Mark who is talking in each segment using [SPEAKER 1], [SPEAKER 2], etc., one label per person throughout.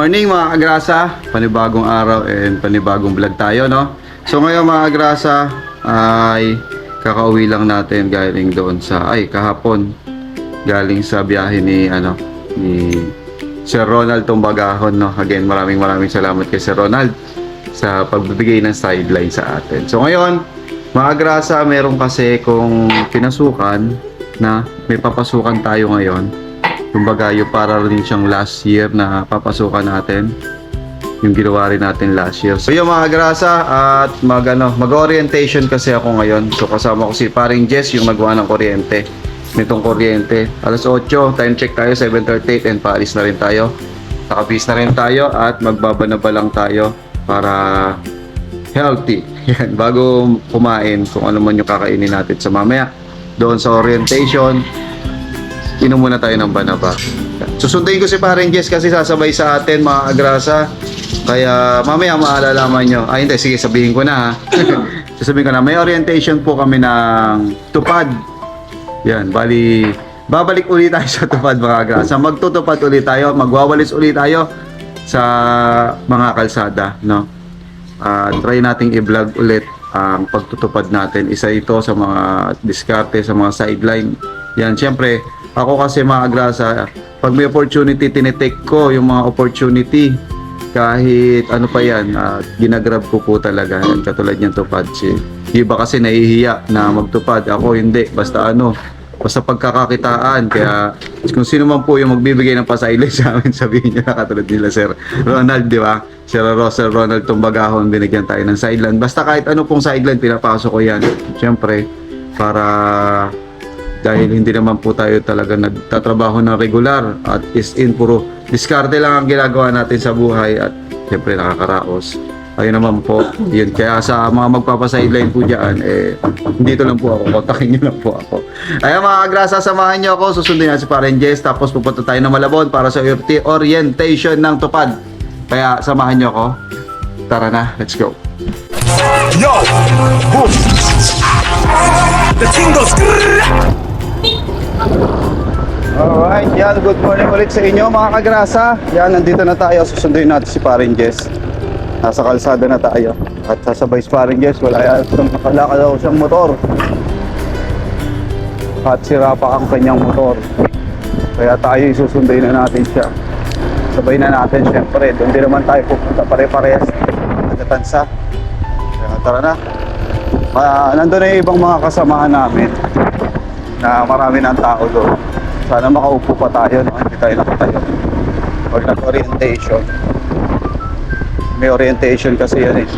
[SPEAKER 1] Morning mga agrasa, panibagong araw and panibagong vlog tayo, no? So ngayon mga agrasa ay kakauwi lang natin galing doon sa kahapon galing sa biyahe ni Sir Ronald Tumbagahon, no? Again, maraming salamat kay Sir Ronald sa pagbibigay ng sideline sa atin. So ngayon, mga agrasa, meron kasi kung pinasukan na may papasukan tayo ngayon. Kumbaga, yung para rin siyang last year na papasukan natin. Yung ginawa rin natin last year. So yung mga grasa at mag-orientation kasi ako ngayon. So kasama ko si paring Jess, yung nagawa ng kuryente. Nitong kuryente. Alas 8, time check tayo, 7:38 and paalis na rin tayo. Nakabis na rin tayo at magbabanaba lang tayo para healthy. Yan, bago kumain kung ano man yung kakainin natin sa mamaya. Doon sa orientation, inom muna tayo ng banaba. Susunduin ko si paring Jess kasi sasabay sa atin mga agrasa. Kaya mamaya maalalaman nyo. Hindi, sige, sabihin ko na ha. Sasabihin ko na, may orientation po kami ng tupad. Yan, bali, babalik ulit tayo sa tupad mga agrasa. Magtutupad ulit tayo, magwawalis ulit tayo sa mga kalsada, no? Try nating i-vlog ulit ang pagtutupad natin. Isa ito sa mga diskarte, sa mga sideline. Yan, syempre, ako kasi mga agrasa, pag may opportunity, tinitake ko yung mga opportunity. Kahit ano pa yan, ginagrab ko po talaga. Yan, katulad niyang tupad. Iba kasi nahihiya na magtupad. Ako hindi, basta pagkakakitaan. Kaya kung sino man po yung magbibigay ng pa-sideline sa amin, sabihin niyo na katulad nila Sir Ronald, di ba? Sir Ronald Tumbagahon, binigyan tayo ng sideline. Basta kahit ano pong sideline, pinapasok ko yan. Siyempre, para dahil hindi naman po tayo talaga nagtatrabaho ng regular at is in puro diskarte lang ang ginagawa natin sa buhay at siyempre nakakaraos. Ayun naman po, yun. Kaya sa mga magpapasideline po dyan, dito lang po ako, kontakin nyo lang po ako. Ayun mga agrasa, samahan nyo ako, susundin natin si Pareng Jess, tapos pupunta tayo ng Malabon para sa orientation ng tupad. Kaya samahan nyo ako. Tara na, let's go.
[SPEAKER 2] Yo! Boom! The thing goes...
[SPEAKER 1] Alright, yan, good morning ulit sa inyo mga kagrasa. Yan, nandito na tayo, susunduin natin si Pareng Jess. Nasa kalsada na tayo. At sasabay si Pareng Jess, wala yan, nakalaka daw siyang motor. At sira pa ang kanyang motor. Kaya tayo isusunduin na natin siya. Sabay na natin syempre, doon din naman tayo pupunta pare-parehas. Nagatansa. Kaya tara na. Nandun na yung ibang mga kasamahan namin na marami ng tao doon. Sana makaupo pa tayo, no? Hindi tayo nakatayo. Pag nag-orientation. May orientation kasi yan eh.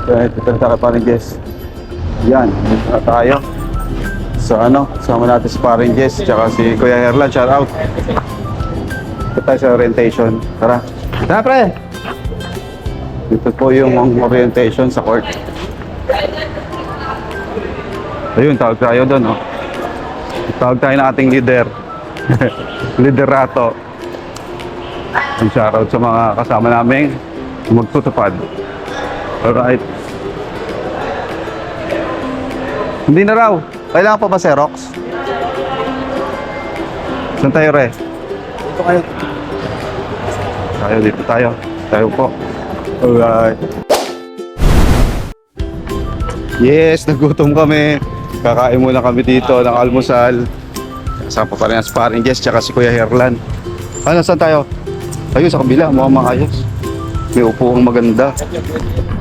[SPEAKER 1] Ito na pa rin Jess. Yan, dito na tayo. So sama natin si Pareng Jess tsaka si Kuya Herlan, shout out. Ito tayo sa orientation. Tara. Tara pre! Dito po yung orientation sa court. Ayun, tawag tayo doon, oh. Tawag tayo ng ating leader. Liderato. Shoutout sa mga kasama namin magtutupad. Alright. Hindi na raw. Kailangan pa ba Xerox? Saan tayo, re? Dito kayo. Dito tayo. Tayo po. Alright. Yes, nagutom kami. Kakain muna kami dito ng almusal. Kasama pa rin ang Pareng Jess tsaka si Kuya Herlan. Saan tayo? Tayo sa kabila, mukhang maayos. May upuang maganda.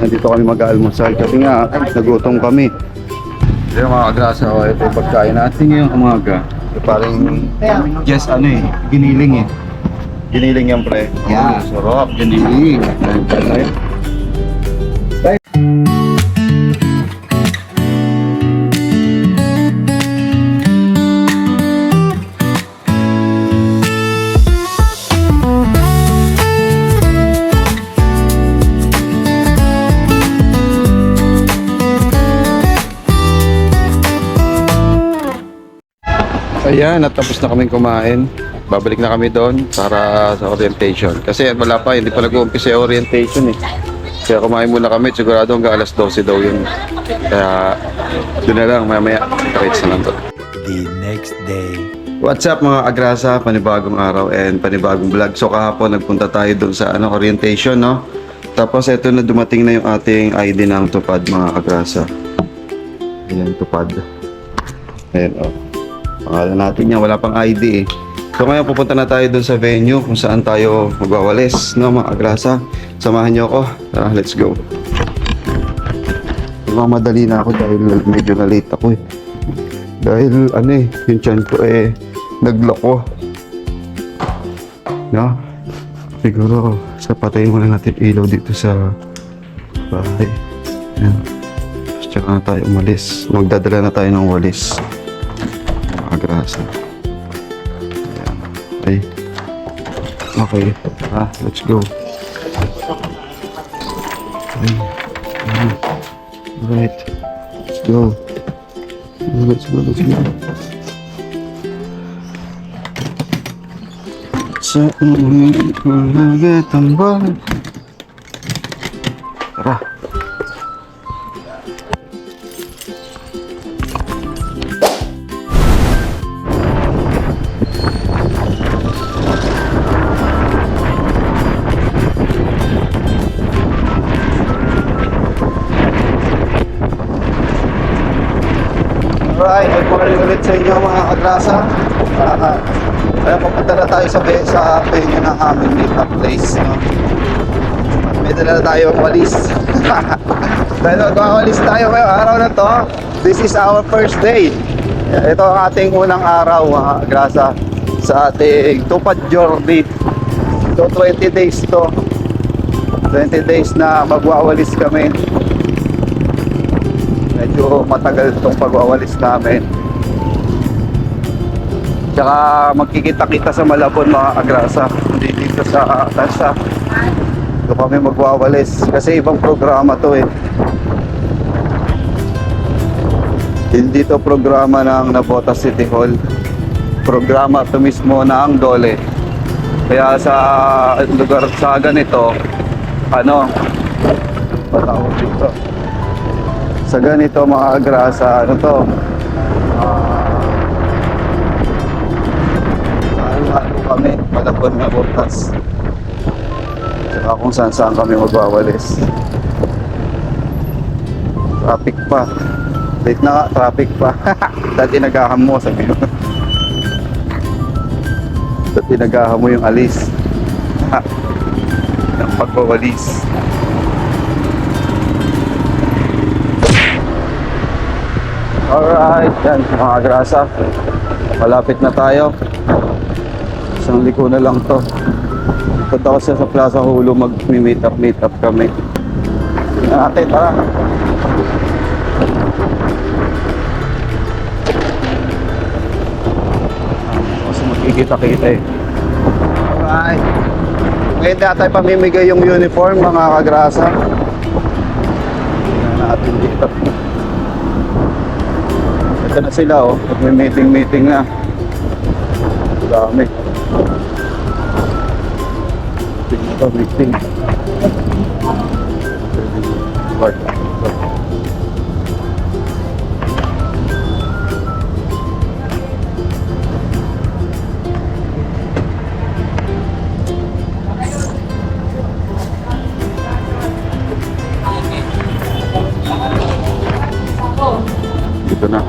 [SPEAKER 1] Nandito kami mag-almusal kasi nga nagutom kami. Ito mga agrasa, ito yung pagkain natin ngayong umaga. Parang Jess giniling eh. Giniling yan pre. Yeah. Sarap, giniling. Ayan, at tapos na kaming kumain. Babalik na kami doon para sa orientation. Kasi wala pa, hindi pa nag-uumpisa yung orientation eh. Kaya kumain muna kami, sigurado hanggang alas 12 daw yun. Kaya doon na lang, mamaya, diretso na lang doon.
[SPEAKER 2] The next day.
[SPEAKER 1] What's up mga agrasa, panibagong araw and panibagong vlog. So kahapon nagpunta tayo doon sa orientation, no? Tapos eto na, dumating na yung ating ID ng tupad mga agrasa. Ayan, tupad. Ayan, oh. Pangalan natin yan, wala pang ID eh. So ngayon pupunta na tayo doon sa venue kung saan tayo magwawalis, no mga agrasa. Samahan niyo ako. Tara, let's go. Mamadali na ako dahil medyo na late ako eh. Dahil yung tiyan ko nagloko. No? Siguro patayin muna natin ilaw dito sa bahay. Yan. Tsaka na tayo umalis. Magdadala na tayo ng walis. Agrasa. Ayan. Okay. Okay. Let's go. Okay. Ayan. Alright. Let's go. Let's go. Sa uwi ko lagi tambal. Tara. Alright, good morning ulit sa inyo mga kagrasa. Kaya pupunta na tayo sa venue ng aming meetup place, no? At may dala na tayo walis. Dahil magwawalis tayo ngayong araw na to. This is our first day. Ito ang ating unang araw mga kagrasa sa ating tupad journey. So 20 days to. 20 days na magwawalis kami. Medyo matagal itong pagwawalis namin. Tsaka magkikita-kita sa Malabon mga agrasa. Hindi dito sa Tansa. Dito kami magwawalis. Kasi ibang programa to eh. Hindi to programa ng Navotas City Hall. Programa to mismo na ang Dole. Kaya sa lugar sa ganito, patawag dito. Sa ganito mga agrasa, ano kami, Malabon na Navotas. Saka kung saan kami magwawalis. Traffic pa. Late na nga, traffic pa. Dati nagaham mo, sabi mo. Dati nagaham mo yung alis. Yung pagwawalis. Alright, yan mga grasa. Malapit na tayo. Isang liko na lang to. Punta ko sa Plaza Hulo, mag-meet up kami. Tingnan natin, tara. Kasi magkikita-kita eh. Alright. Ngayon na tayo pamimigay yung uniform mga kagrasa. Tingnan natin dito. Ito na sila oh, may meeting na. Dami. Tingnan pa, meeting. Dito na.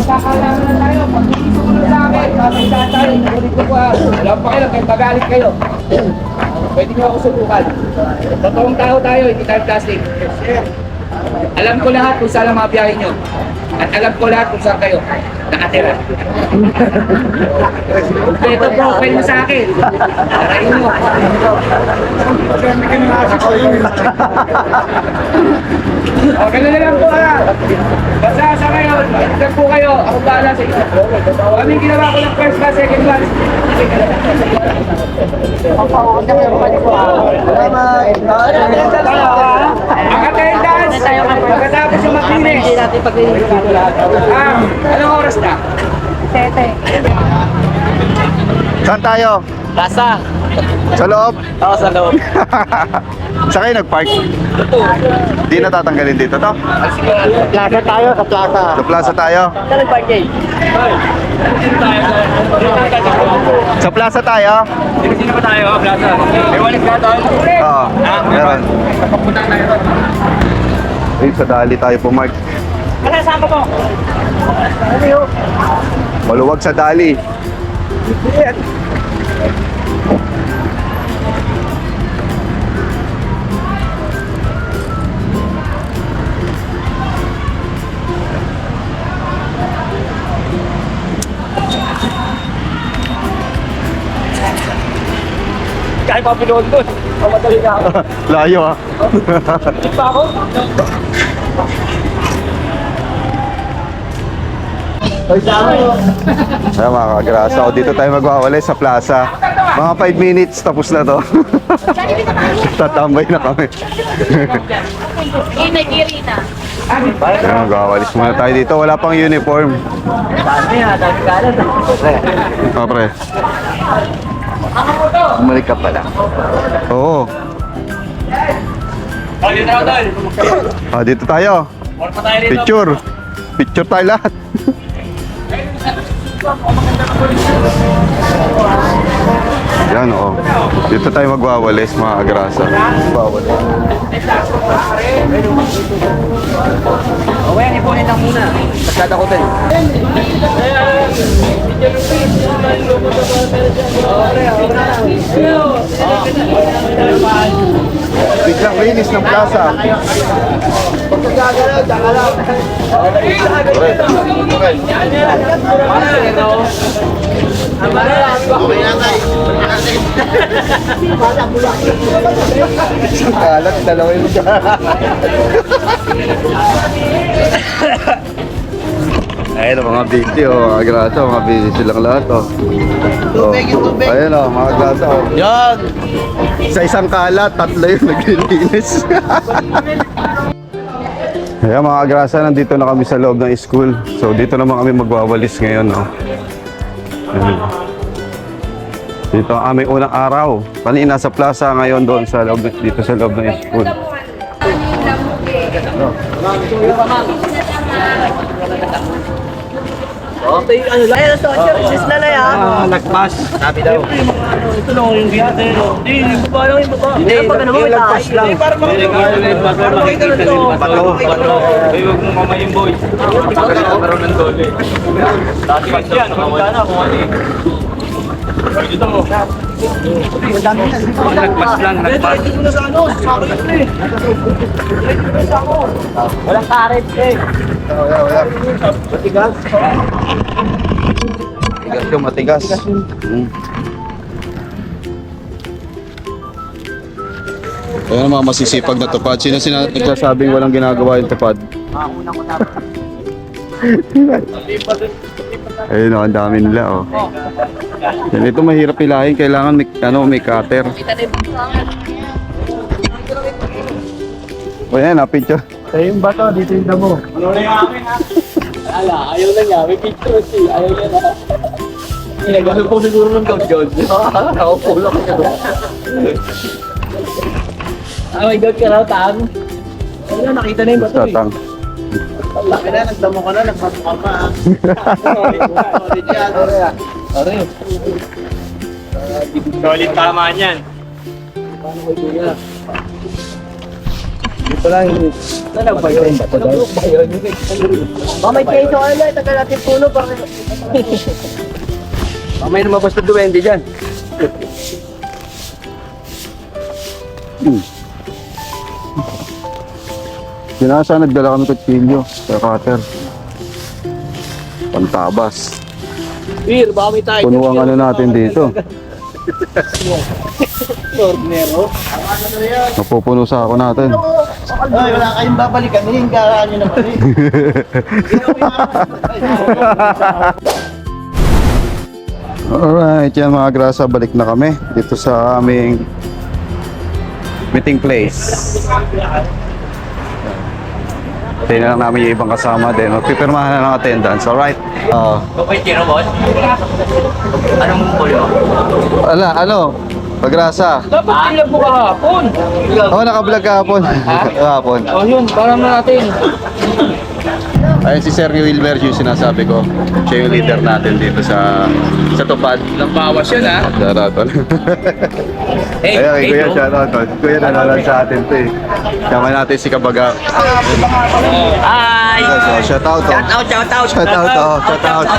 [SPEAKER 3] Kakalaman na tayo, pag-iisunan sa akin, papita tayo, ulit ko po, alam pa kayo, kahit magalit kayo. Pwede nyo ako subukan. Totoong tao tayo, hindi tayo plastic. Alam ko lahat kung saan ang mga biyahe nyo. At alam ko lahat kung saan kayo nakatira. Kompleto profile mo sa akin. Tarayin mo. O, gano'n na lang po ha. Basta sa ngayon, magiging po kayo. Ako bahala sa inyo. Kaming ginawa ko ng first class, second class. Ang attendance, pagkatapos yung mag-finish. Anong oras na?
[SPEAKER 4] 7.
[SPEAKER 1] Saan tayo?
[SPEAKER 4] Plaza.
[SPEAKER 1] Sa loob?
[SPEAKER 4] Oo, sa loob.
[SPEAKER 1] Saan kayo nag-park? Di natatanggalin dito to?
[SPEAKER 3] Plaza tayo, sa plaza.
[SPEAKER 1] Sa plaza tayo?
[SPEAKER 3] Saan nag-parking?
[SPEAKER 1] Sa plaza tayo?
[SPEAKER 3] Sino ba tayo? Plaza. May walis ka doon?
[SPEAKER 1] Oo, meron. Ayun, sa dali tayo pumark.
[SPEAKER 3] Ano sama mo?
[SPEAKER 1] Maluwag sa dali.
[SPEAKER 3] Kahit pa pinood doon. Mamadali na ako.
[SPEAKER 1] Layo ah.
[SPEAKER 3] Hindi pa ako.
[SPEAKER 1] Ay, mga kagrasa. O, dito tayo magwawali sa plaza. Mga 5 minutes, tapos na to. Tatambay na kami.
[SPEAKER 4] Nagirina.
[SPEAKER 1] Ayan, magwawalis muna tayo dito. Wala pang uniform.
[SPEAKER 3] Dami ha, dami kalat.
[SPEAKER 1] Oh, pre.
[SPEAKER 5] Bumalik ka pala.
[SPEAKER 1] Oo.
[SPEAKER 3] Dito na doon.
[SPEAKER 1] Ah, dito tayo.
[SPEAKER 3] Wala pa tayo dito.
[SPEAKER 1] Picture. Picture tayo lahat. Yan, oo. Dito tayo magwawalis, mga agrasa. Magwawalis.
[SPEAKER 3] O, yan, ipunin lang muna. Pagkada ko din.
[SPEAKER 1] Biglang linis ng plaza. Isang kalat, dalawa yung ayun o, mga busy o, mga grasa, mga busy silang lahat o. Ayun o, mga grasa o.
[SPEAKER 5] Yan!
[SPEAKER 1] Sa isang kalat, tatlo yung naglilinis. Kaya mga agrasa, nandito na kami sa loob ng school. So dito naman kami magwawalis ngayon. No? Ayan. Dito ang aming unang araw. Kanina sa plaza, ngayon doon sa loob, dito sa loob ng school.
[SPEAKER 3] Okay, ano lang. Ayun, sis na na yan.
[SPEAKER 5] Lagpas. Sabi daw.
[SPEAKER 3] Ito lang yung biyate. Hindi, yung baba lang yung baba.
[SPEAKER 5] Hindi, yung lagpas lang.
[SPEAKER 3] Para makita na ito.
[SPEAKER 5] Huwag mo mamayin boy. Meron ng dole. Dati pa siya, nakawala kung ano eh. Dito mo. Lagpas lang, lagpas.
[SPEAKER 3] Dito na sa ano, sa akin eh. Dito na sa ako. Walang karet eh.
[SPEAKER 1] Matigas yung matigas. Ayan ang mga masisipag na tupad. Sino nagsasabing walang ginagawa yung tupad? Ayun o, ang dami nila o. Yan, ito mahirap pilahin. Kailangan may cutter. O yan, picture.
[SPEAKER 3] Tayo yung bato, dito yung damo. Ala, ayaw na niya. May picture si. Ayaw niya na. Inagano po siguro ng John. Ako po lang siya. Ah, may goat ka raw, Tang. Wala, nakita na yung bato eh.
[SPEAKER 1] Tatang.
[SPEAKER 3] Laki na, nagdamo ka na, nagbato ka pa. Are.
[SPEAKER 5] Solid tama niyan.
[SPEAKER 3] Paano ko ito Dito lang yung... Ano ba yun? Mamay kayo ito, ano? Tagal natin puno pa. Mamay lumabas na duwende dyan.
[SPEAKER 1] Sinasa nagdala kami kutsilyo sa cutter. Pantabas.
[SPEAKER 3] Bir, baka may tayo.
[SPEAKER 1] Puno ang ano natin dito.
[SPEAKER 3] Ordinero.
[SPEAKER 1] Napupuno sa ako natin.
[SPEAKER 5] Ay, wala kayong babalikan. Hinggaan nyo naman eh.
[SPEAKER 1] Alright, yan mga grasa, balik na kami dito sa aming meeting place. Tingnan lang namin yung ibang kasama din. Magpipirmahan na ng attendance, alright?
[SPEAKER 5] Okay, tiro boss. Anong polo?
[SPEAKER 1] Ano? Pagrasa.
[SPEAKER 3] Dapat sila po kahapon.
[SPEAKER 1] Oo, naka-vlog kahapon. Kahapon.
[SPEAKER 3] O yun, para natin.
[SPEAKER 1] Ayun si Sir Wilmer yung sinasabi ko. Siya yung leader natin dito sa tupad.
[SPEAKER 3] Bawas yun ha.
[SPEAKER 1] Shoutout.
[SPEAKER 3] Hey,
[SPEAKER 1] Ayun, kay Kuya,
[SPEAKER 3] bro.
[SPEAKER 1] shoutout. Kuya nanonood sa atin to eh. Sama natin si Kabaga.
[SPEAKER 3] Hi!
[SPEAKER 1] So, shoutout.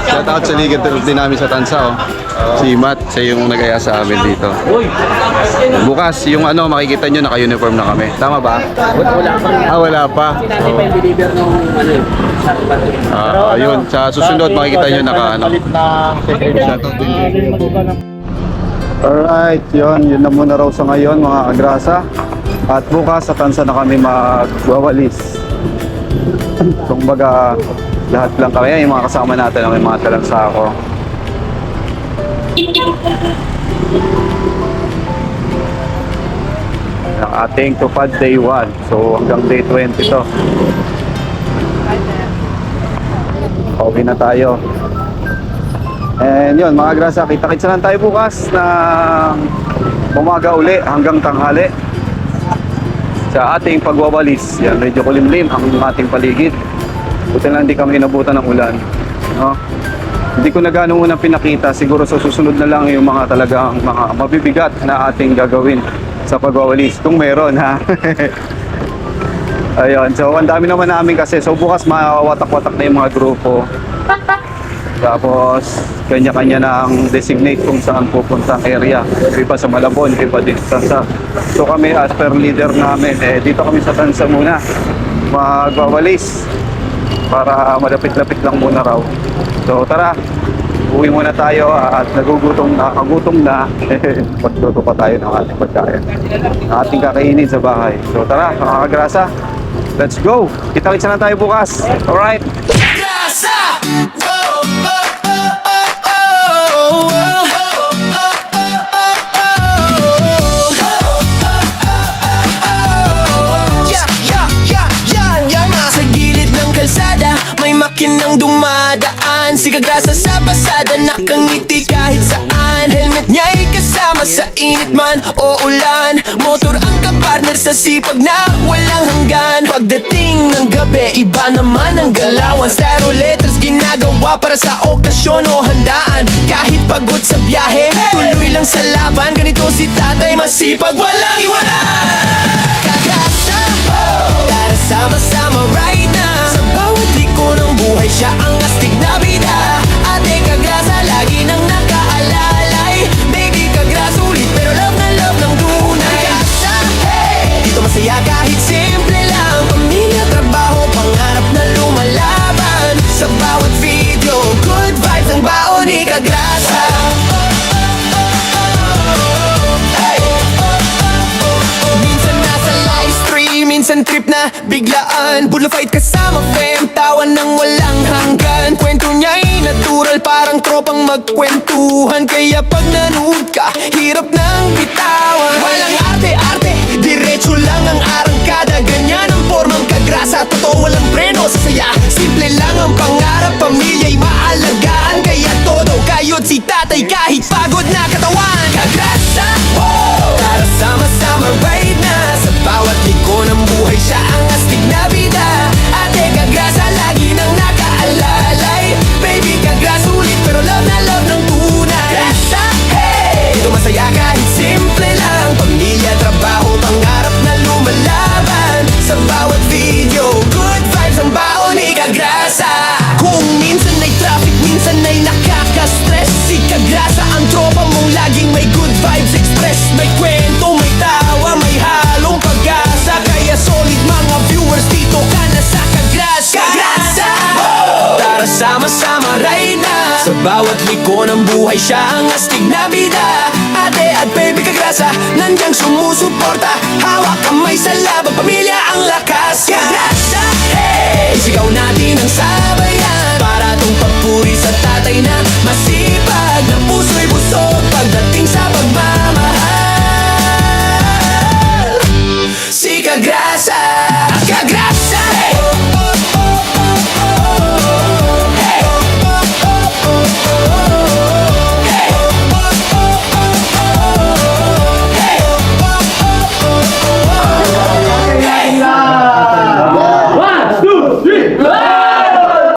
[SPEAKER 1] Shoutout sa Liga din namin sa Tansa. Si Matt, siya yung nag-aya sa amin dito.
[SPEAKER 3] Uy!
[SPEAKER 1] Bukas, yung ano, makikita nyo, naka-uniform na kami. Tama ba?
[SPEAKER 3] Wala pa.
[SPEAKER 1] Wala pa.
[SPEAKER 3] Kasi natin pa yung deliver nung ano eh.
[SPEAKER 1] Ayun, sa susunod, makikita nyo naka ano. Shoutout din kay Kuya Bob. Alright, yun na muna raw sa ngayon mga agrasa. At bukas sa Tansa na kami magwawalis. Kumbaga, lahat lang kami, yung mga kasama natin na may mga talang sako. Ang ating tupad day 1. So hanggang day 20 to. Pauwi na tayo. And yun mga grasa, kita-kitsa lang tayo bukas ng umaga uli hanggang tanghali sa ating pagwawalis. Yan, medyo kulimlim ang ating paligid. Buti lang hindi kami inabutan ng ulan, no? Hindi ko na gano'ng unang pinakita. Siguro sa susunod na lang yung mga talagang mga mabibigat na ating gagawin sa pagwawalis kung meron, ha. Ayun, so ang dami naman namin kasi. So bukas mawatak-watak na yung mga grupo. Tapos kanya-kanya na ang designate kung saan pupunta ang area. Iba sa Malabon, iba dito sa Tansa. So kami as per leader namin, dito kami sa Tansa muna magwawalis para malapit-lapit lang muna raw. So tara, uwi muna tayo at nagugutom na, magluto pa tayo ng ating pagkain, ating kakainin sa bahay. So tara mga kagrasa, let's go! Kita-kitsa na tayo bukas, alright?
[SPEAKER 4] Makinang dumadaan, si Kagrasa sa pasada, nakangiti kahit saan. Helmet niya'y kasama sa init man o ulan. Motor ang kapartner sa sipag na walang hanggan. Pagdating ng gabi, iba naman ang galawan. Styro letters ginagawa para sa okasyon o handaan. Kahit pagod sa biyahe, tuloy lang sa laban. Ganito si tatay, masipag, walang iwanan. Kagrasa, tara sama-sama right now. Sa bawat liko ng buhay, siya ang astig na bida. Ate Kagrasa, lagi nang nakaalalay. Baby Kagrasa, ulit pero love na love ng tunay. Kagrasa, hey! Dito masaya kahit simple lang. Pamilya, trabaho, pangarap na lumalaban. Sa bawat video, good vibes ang baon ni Kagrasa. Minsan nasa live stream, minsan trip na biglaan. Bulla fight kasama fam, tawa ng walang hanggan. Kwento niya'y natural, parang tropang magkwentuhan. Kaya pag nanood ka, hirap nang bitawan. Walang arte-arte, diretso lang ang arangkada. Ganyan ang formang Kagrasa, totoo walang preno sa saya. Simple lang ang pangarap, pamilya'y maalagaan. Kaya todo kayod si tatay kahit pagod na katawan. Kagrasa, wow! Tara sama-sama right na. Sa bawat liko ng buhay, siya ang astig na bida. Ate Kagrasa, lagi nang nakaalalay. Baby Kagrasa, ulit pero love na love ng tunay. Kagrasa, hey! Dito masaya kahit simple lang. Pamilya, trabaho, pangarap na lumalaban. Sa bawat video, good vibes ang baon ni Kagrasa. Kung minsan ay traffic, minsan ay nakaka-stress, si Kagrasa ang tropa mong laging may good vibes express. May kwento, may tawa, may halong pag-asa. Kaya solid mga viewers, dito ka na sa Kagrasa. Kagrasa! Tara sama-sama right na. Sa bawat liko ng buhay, siya ang astig na bida. Ate at baby Kagrasa, nandiyan sumusuporta. Hawak kamay sa laban, pamilya ang lakas. Kagrasa, hey! Isigaw natin ang sabayan para tong papuri sa tatay na